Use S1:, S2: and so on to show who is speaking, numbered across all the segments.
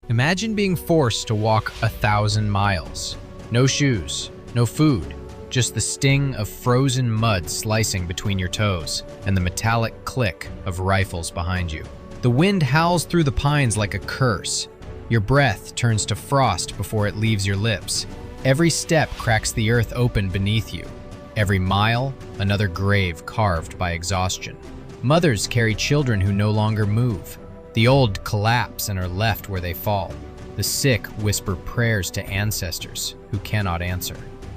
S1: Imagine being forced to walk 1,000 miles. No shoes, no food, just the sting of frozen mud slicing between your toes and the metallic click of rifles behind you. The wind howls through the pines like a curse. Your breath turns to frost before it leaves your lips. Every step cracks the earth open beneath you. Every mile, another grave carved by exhaustion. Mothers carry children who no longer move. The old collapse and are left where they fall. The sick whisper prayers to ancestors who cannot answer.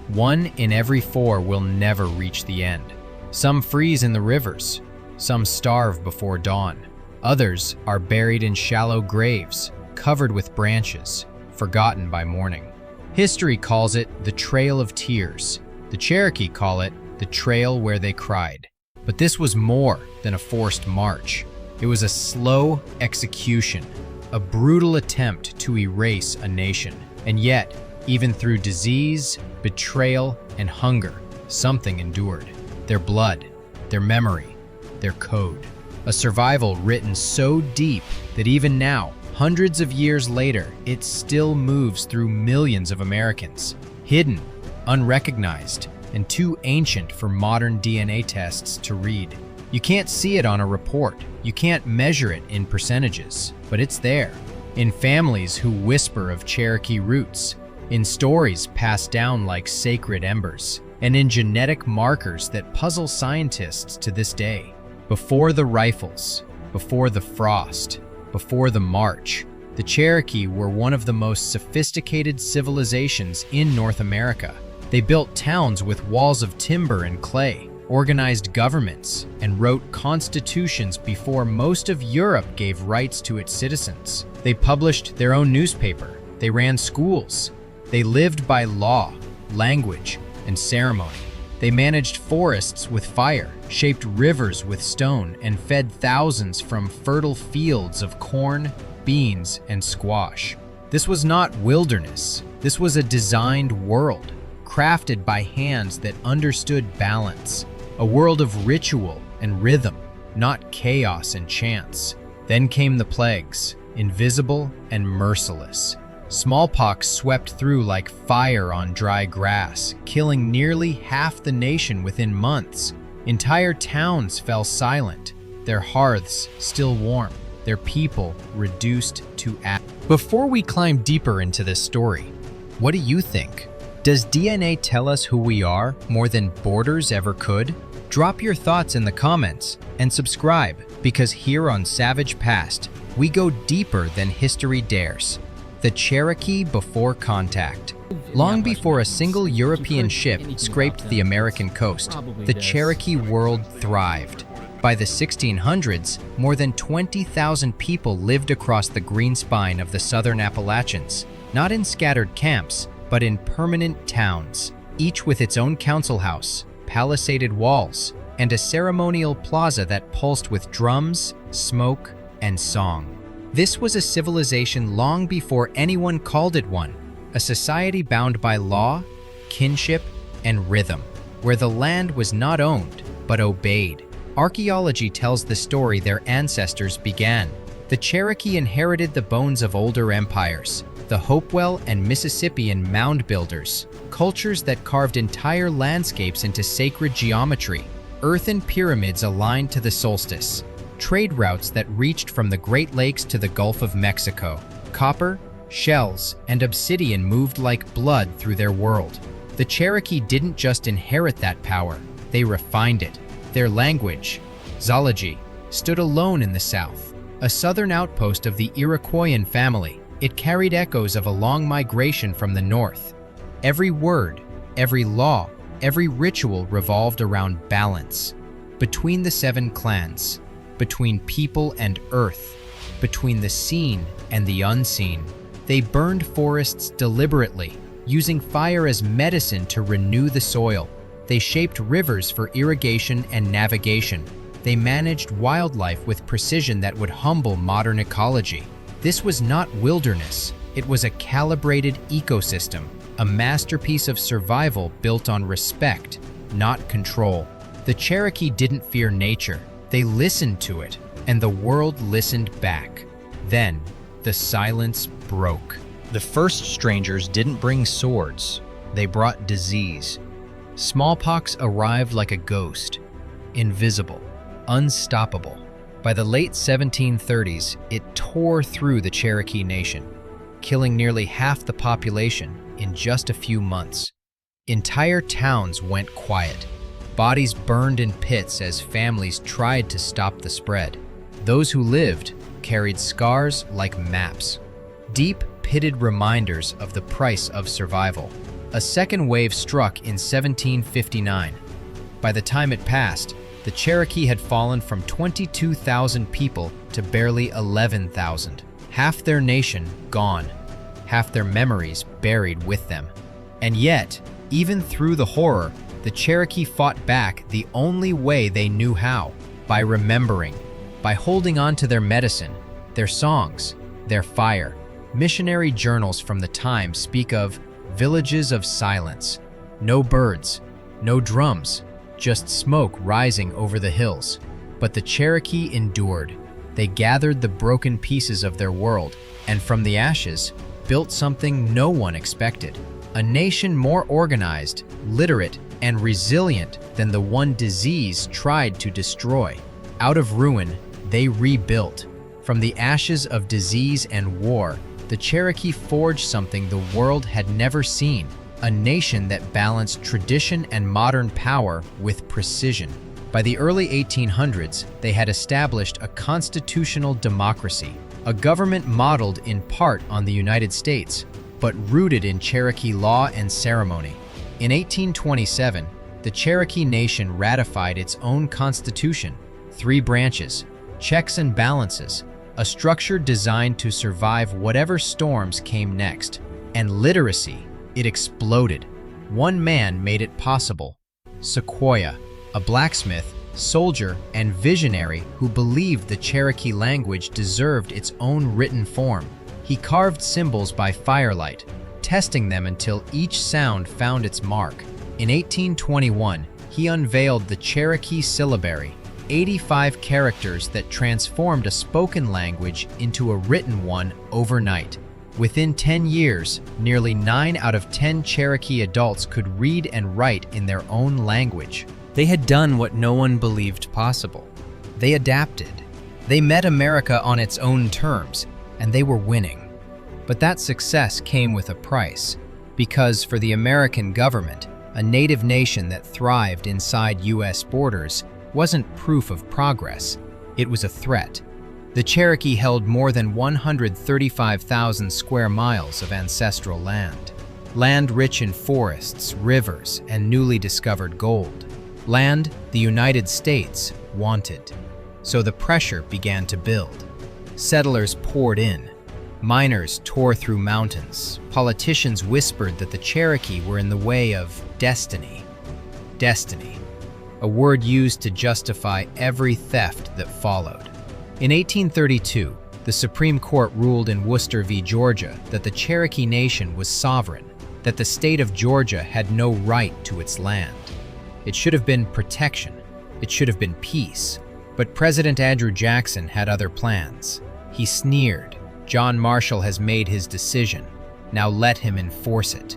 S1: 1 in every 4 will never reach the end. Some freeze in the rivers. Some starve before dawn. Others are buried in shallow graves, covered with branches, forgotten by morning. History calls it the Trail of Tears. The Cherokee call it the Trail Where They Cried. But this was more than a forced march. It was a slow execution, a brutal attempt to erase a nation. And yet, even through disease, betrayal, and hunger, something endured. Their blood, their memory, their code. A survival written so deep that even now, hundreds of years later, it still moves through millions of Americans. Hidden, unrecognized, and too ancient for modern DNA tests to read. You can't see it on a report. You can't measure it in percentages, but it's there. In families who whisper of Cherokee roots, in stories passed down like sacred embers, and in genetic markers that puzzle scientists to this day. Before the rifles, before the frost, before the march, the Cherokee were one of the most sophisticated civilizations in North America. They built towns with walls of timber and clay, organized governments, and wrote constitutions before most of Europe gave rights to its citizens. They published their own newspaper. They ran schools. They lived by law, language, and ceremony. They managed forests with fire, shaped rivers with stone, and fed thousands from fertile fields of corn, beans, and squash. This was not wilderness. This was a designed world, crafted by hands that understood balance. A world of ritual and rhythm, not chaos and chance. Then came the plagues, invisible and merciless. Smallpox swept through like fire on dry grass, killing nearly half the nation within months. Entire towns fell silent, their hearths still warm, their people reduced to ash. Before we climb deeper into this story, what do you think? Does DNA tell us who we are more than borders ever could? Drop your thoughts in the comments and subscribe, because here on Savage Past, we go deeper than history dares. The Cherokee before contact. Long before a single European ship scraped the American coast, the Cherokee world thrived. By the 1600s, more than 20,000 people lived across the green spine of the southern Appalachians, not in scattered camps, but in permanent towns, each with its own council house, palisaded walls, and a ceremonial plaza that pulsed with drums, smoke, and song. This was a civilization long before anyone called it one, a society bound by law, kinship, and rhythm, where the land was not owned, but obeyed. Archaeology tells the story their ancestors began. The Cherokee inherited the bones of older empires, the Hopewell and Mississippian mound builders, cultures that carved entire landscapes into sacred geometry, earthen pyramids aligned to the solstice, trade routes that reached from the Great Lakes to the Gulf of Mexico. Copper, shells, and obsidian moved like blood through their world. The Cherokee didn't just inherit that power, they refined it. Their language, zoology, stood alone in the South, a southern outpost of the Iroquoian family. It carried echoes of a long migration from the north. Every word, every law, every ritual revolved around balance. Between the 7 clans, between people and earth, between the seen and the unseen. They burned forests deliberately, using fire as medicine to renew the soil. They shaped rivers for irrigation and navigation. They managed wildlife with precision that would humble modern ecology. This was not wilderness. It was a calibrated ecosystem, a masterpiece of survival built on respect, not control. The Cherokee didn't fear nature. They listened to it, and the world listened back. Then, the silence broke. The first strangers didn't bring swords, they brought disease. Smallpox arrived like a ghost, invisible, unstoppable. By the late 1730s, it tore through the Cherokee Nation, killing nearly half the population in just a few months. Entire towns went quiet. Bodies burned in pits as families tried to stop the spread. Those who lived carried scars like maps, deep, pitted reminders of the price of survival. A second wave struck in 1759. By the time it passed, the Cherokee had fallen from 22,000 people to barely 11,000. Half their nation gone, half their memories buried with them. And yet, even through the horror, the Cherokee fought back the only way they knew how, by remembering, by holding on to their medicine, their songs, their fire. Missionary journals from the time speak of villages of silence, no birds, no drums, just smoke rising over the hills. But the Cherokee endured. They gathered the broken pieces of their world, and from the ashes, built something no one expected. A nation more organized, literate, and resilient than the one disease tried to destroy. Out of ruin, they rebuilt. From the ashes of disease and war, the Cherokee forged something the world had never seen, a nation that balanced tradition and modern power with precision. By the early 1800s, they had established a constitutional democracy, a government modeled in part on the United States, but rooted in Cherokee law and ceremony. In 1827, the Cherokee Nation ratified its own constitution, 3 branches, checks and balances, a structure designed to survive whatever storms came next. And literacy, it exploded. One man made it possible: Sequoyah, a blacksmith, soldier, and visionary who believed the Cherokee language deserved its own written form. He carved symbols by firelight, testing them until each sound found its mark. In 1821, he unveiled the Cherokee syllabary, 85 characters that transformed a spoken language into a written one overnight. Within 10 years, nearly 9 out of 10 Cherokee adults could read and write in their own language. They had done what no one believed possible. They adapted. They met America on its own terms, and they were winning. But that success came with a price, because for the American government, a native nation that thrived inside U.S. borders wasn't proof of progress, it was a threat. The Cherokee held more than 135,000 square miles of ancestral land. Land rich in forests, rivers, and newly discovered gold. Land the United States wanted. So the pressure began to build. Settlers poured in. Miners tore through mountains. Politicians whispered that the Cherokee were in the way of destiny. Destiny, a word used to justify every theft that followed. In 1832, the Supreme Court ruled in Worcester v. Georgia that the Cherokee Nation was sovereign, that the state of Georgia had no right to its land. It should have been protection. It should have been peace. But President Andrew Jackson had other plans. He sneered, "John Marshall has made his decision. Now let him enforce it."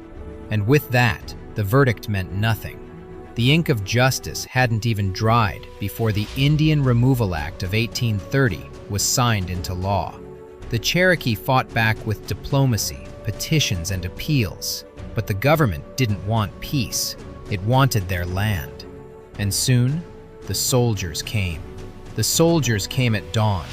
S1: And with that, the verdict meant nothing. The ink of justice hadn't even dried before the Indian Removal Act of 1830 was signed into law. The Cherokee fought back with diplomacy, petitions, and appeals, but the government didn't want peace. It wanted their land. And soon, the soldiers came. The soldiers came at dawn,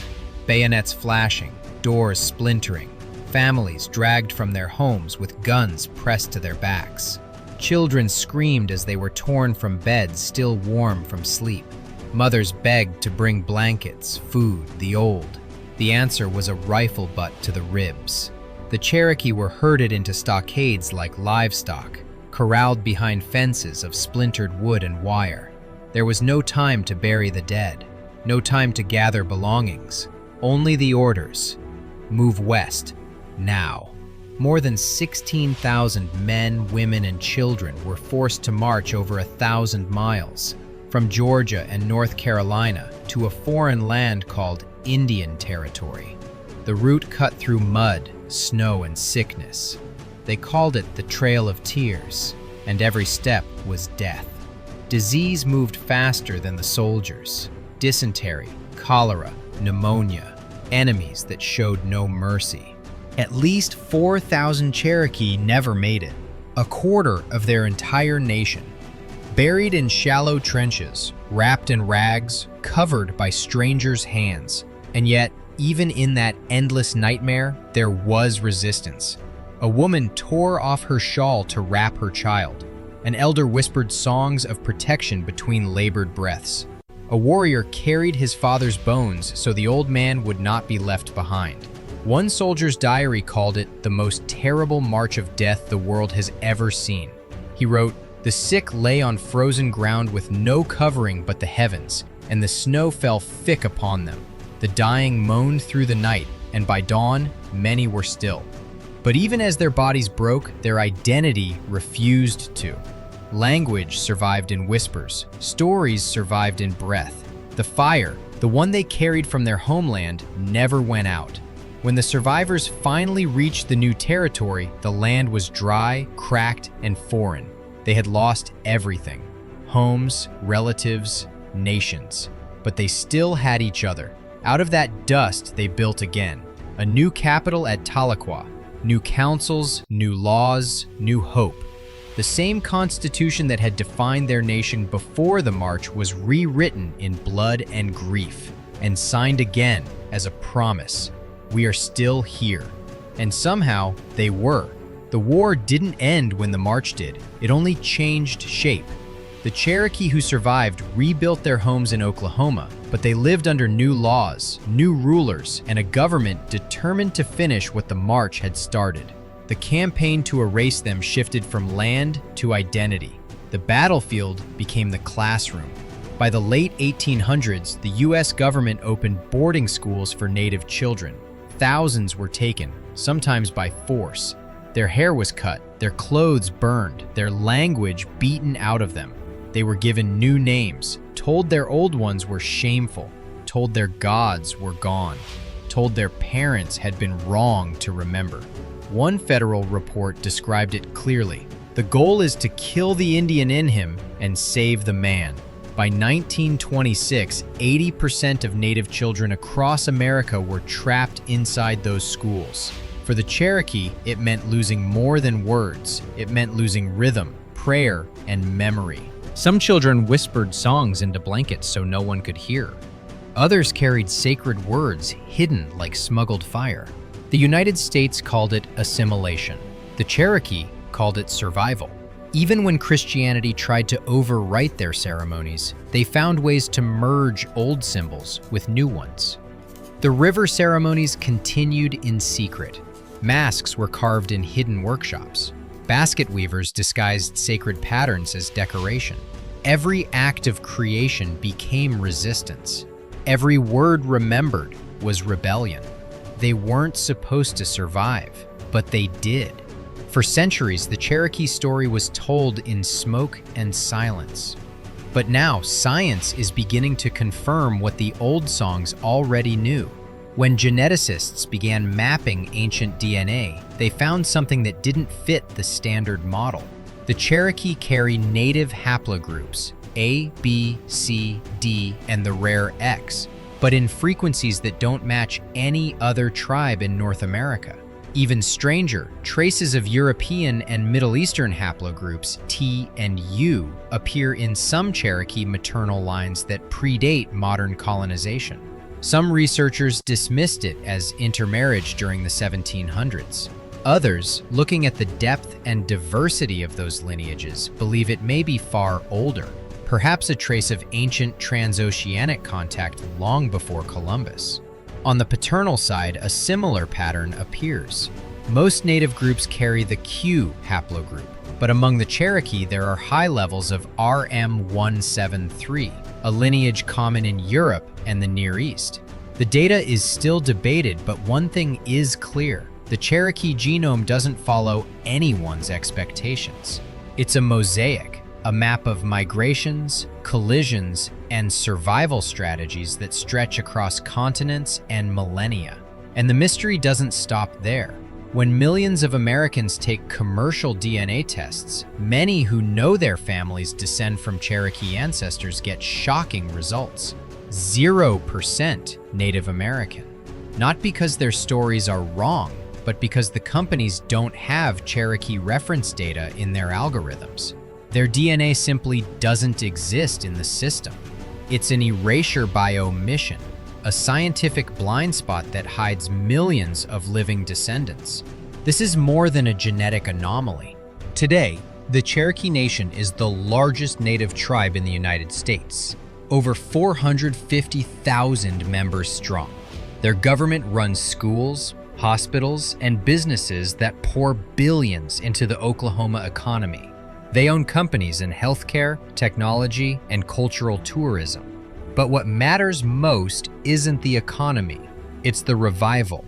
S1: bayonets flashing, doors splintering, families dragged from their homes with guns pressed to their backs. Children screamed as they were torn from beds still warm from sleep. Mothers begged to bring blankets, food, the old. The answer was a rifle butt to the ribs. The Cherokee were herded into stockades like livestock, corralled behind fences of splintered wood and wire. There was no time to bury the dead, no time to gather belongings, only the orders: move west, now. More than 16,000 men, women, and children were forced to march over 1,000 miles, from Georgia and North Carolina to a foreign land called Indian Territory. The route cut through mud, snow, and sickness. They called it the Trail of Tears, and every step was death. Disease moved faster than the soldiers. Dysentery, cholera, pneumonia, enemies that showed no mercy. At least 4,000 Cherokee never made it, a quarter of their entire nation. Buried in shallow trenches, wrapped in rags, covered by strangers' hands. And yet, even in that endless nightmare, there was resistance. A woman tore off her shawl to wrap her child. An elder whispered songs of protection between labored breaths. A warrior carried his father's bones so the old man would not be left behind. One soldier's diary called it the most terrible march of death the world has ever seen. He wrote, "The sick lay on frozen ground with no covering but the heavens, and the snow fell thick upon them. The dying moaned through the night, and by dawn, many were still." But even as their bodies broke, their identity refused to. Language survived in whispers. Stories survived in breath. The fire, the one they carried from their homeland, never went out. When the survivors finally reached the new territory, the land was dry, cracked, and foreign. They had lost everything: homes, relatives, nations. But they still had each other. Out of that dust, they built again. A new capital at Tahlequah. New councils, new laws, new hope. The same constitution that had defined their nation before the march was rewritten in blood and grief, and signed again as a promise. We are still here. And somehow, they were. The war didn't end when the march did. It only changed shape. The Cherokee who survived rebuilt their homes in Oklahoma, but they lived under new laws, new rulers, and a government determined to finish what the march had started. The campaign to erase them shifted from land to identity. The battlefield became the classroom. By the late 1800s, the U.S. government opened boarding schools for Native children. Thousands were taken, sometimes by force. Their hair was cut, their clothes burned, their language beaten out of them. They were given new names, told their old ones were shameful, told their gods were gone, told their parents had been wrong to remember. One federal report described it clearly. The goal is to kill the Indian in him and save the man. By 1926, 80% of Native children across America were trapped inside those schools. For the Cherokee, it meant losing more than words. It meant losing rhythm, prayer, and memory. Some children whispered songs into blankets so no one could hear. Others carried sacred words hidden like smuggled fire. The United States called it assimilation. The Cherokee called it survival. Even when Christianity tried to overwrite their ceremonies, they found ways to merge old symbols with new ones. The river ceremonies continued in secret. Masks were carved in hidden workshops. Basket weavers disguised sacred patterns as decoration. Every act of creation became resistance. Every word remembered was rebellion. They weren't supposed to survive, but they did. For centuries, the Cherokee story was told in smoke and silence. But now, science is beginning to confirm what the old songs already knew. When geneticists began mapping ancient DNA, they found something that didn't fit the standard model. The Cherokee carry native haplogroups, A, B, C, D, and the rare X, but in frequencies that don't match any other tribe in North America. Even stranger, traces of European and Middle Eastern haplogroups, T and U, appear in some Cherokee maternal lines that predate modern colonization. Some researchers dismissed it as intermarriage during the 1700s. Others, looking at the depth and diversity of those lineages, believe it may be far older, perhaps a trace of ancient transoceanic contact long before Columbus. On the paternal side, a similar pattern appears. Most native groups carry the Q haplogroup, but among the Cherokee there are high levels of RM173, a lineage common in Europe and the Near East. The data is still debated, but one thing is clear. The Cherokee genome doesn't follow anyone's expectations. It's a mosaic, a map of migrations, collisions, and survival strategies that stretch across continents and millennia. And the mystery doesn't stop there. When millions of Americans take commercial DNA tests, many who know their families descend from Cherokee ancestors get shocking results. 0% Native American. Not because their stories are wrong, but because the companies don't have Cherokee reference data in their algorithms. Their DNA simply doesn't exist in the system. It's an erasure by omission, a scientific blind spot that hides millions of living descendants. This is more than a genetic anomaly. Today, the Cherokee Nation is the largest Native tribe in the United States, over 450,000 members strong. Their government runs schools, hospitals, and businesses that pour billions into the Oklahoma economy. They own companies in healthcare, technology, and cultural tourism. But what matters most isn't the economy, it's the revival.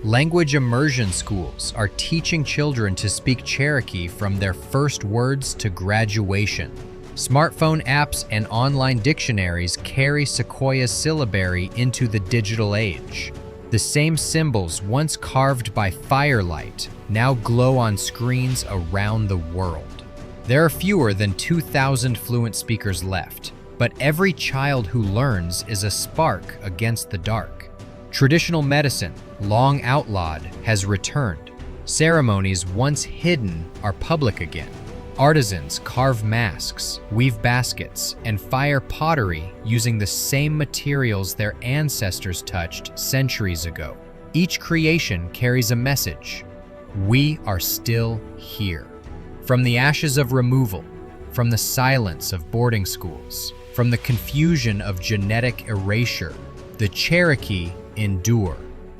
S1: Language immersion schools are teaching children to speak Cherokee from their first words to graduation. Smartphone apps and online dictionaries carry Sequoia's syllabary into the digital age. The same symbols once carved by firelight now glow on screens around the world. There are fewer than 2,000 fluent speakers left, but every child who learns is a spark against the dark. Traditional medicine, long outlawed, has returned. Ceremonies once hidden are public again. Artisans carve masks, weave baskets, and fire pottery using the same materials their ancestors touched centuries ago. Each creation carries a message. We are still here. From the ashes of removal, from the silence of boarding schools, from the confusion of genetic erasure, the Cherokee endure.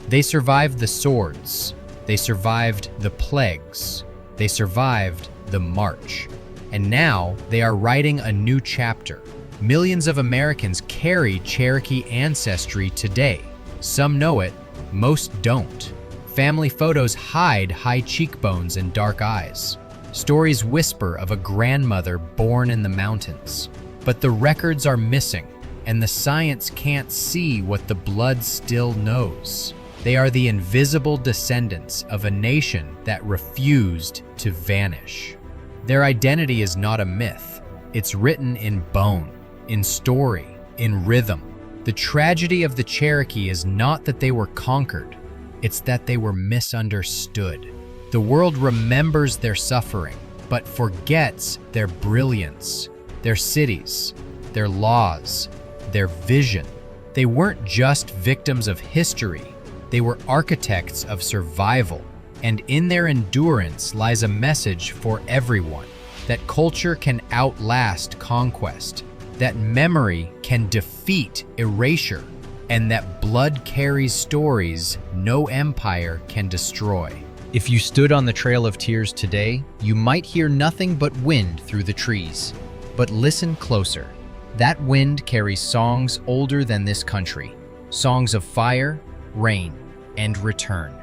S1: They survived the swords, they survived the plagues, they survived the march. And now they are writing a new chapter. Millions of Americans carry Cherokee ancestry today. Some know it, most don't. Family photos hide high cheekbones and dark eyes. Stories whisper of a grandmother born in the mountains. But the records are missing, and the science can't see what the blood still knows. They are the invisible descendants of a nation that refused to vanish. Their identity is not a myth. It's written in bone, in story, in rhythm. The tragedy of the Cherokee is not that they were conquered, it's that they were misunderstood. The world remembers their suffering, but forgets their brilliance, their cities, their laws, their vision. They weren't just victims of history, they were architects of survival. And in their endurance lies a message for everyone, that culture can outlast conquest, that memory can defeat erasure, and that blood carries stories no empire can destroy. If you stood on the Trail of Tears today, you might hear nothing but wind through the trees. But listen closer. That wind carries songs older than this country, songs of fire, rain, and return.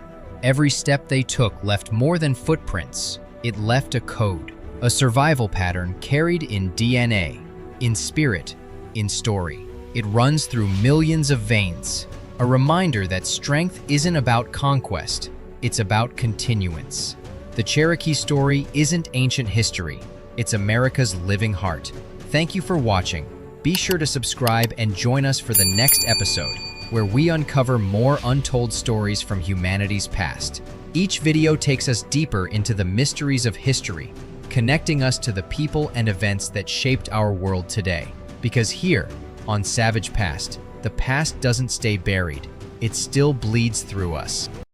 S1: Every step they took left more than footprints. It left a code, a survival pattern carried in DNA, in spirit, in story. It runs through millions of veins, a reminder that strength isn't about conquest, it's about continuance. The Cherokee story isn't ancient history, it's America's living heart. Thank you for watching. Be sure to subscribe and join us for the next episode, where we uncover more untold stories from humanity's past. Each video takes us deeper into the mysteries of history, connecting us to the people and events that shaped our world today. Because here, on Savage Past, the past doesn't stay buried, it still bleeds through us.